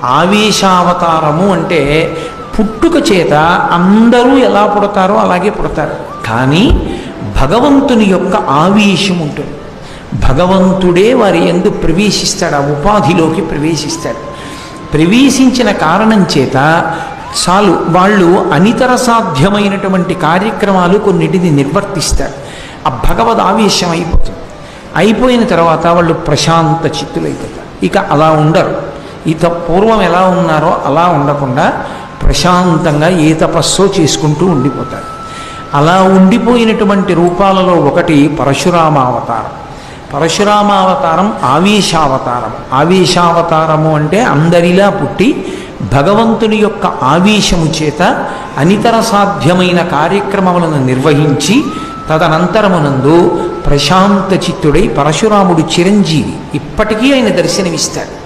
ఆవేశావతారము అంటే పుట్టుక చేత అందరూ ఎలా పుడతారో అలాగే పుడతారు. కానీ భగవంతుని యొక్క ఆవేశం ఉంటుంది. భగవంతుడే వారి యందు ప్రవేశిస్తాడు, ఆ ఉపాధిలోకి ప్రవేశిస్తాడు. ప్రవేశించిన కారణం చేత చాలు వాళ్ళు అనితర సాధ్యమైనటువంటి కార్యక్రమాలు కొన్నిటిని నిర్వర్తిస్తారు. ఆ భగవద్ ఆవేశం అయిపోతుంది. అయిపోయిన తర్వాత వాళ్ళు ప్రశాంత చిత్తులైపోతారు. ఇక అలా ఉండరు. పూర్వం ఎలా ఉన్నారో అలా ఉండకుండా ప్రశాంతంగా ఏ తపస్సో చేసుకుంటూ ఉండిపోతారు. అలా ఉండిపోయినటువంటి రూపాలలో ఒకటి పరశురామావతారం. పరశురామావతారం ఆవేశావతారం. ఆవేశావతారము అంటే అందరిలా పుట్టి భగవంతుని యొక్క ఆవేశము చేత అనితర సాధ్యమైన కార్యక్రమములను నిర్వహించి తదనంతరమునందు ప్రశాంత చిత్తుడై పరశురాముడు చిరంజీవి. ఇప్పటికీ ఆయన దర్శనమిస్తాడు.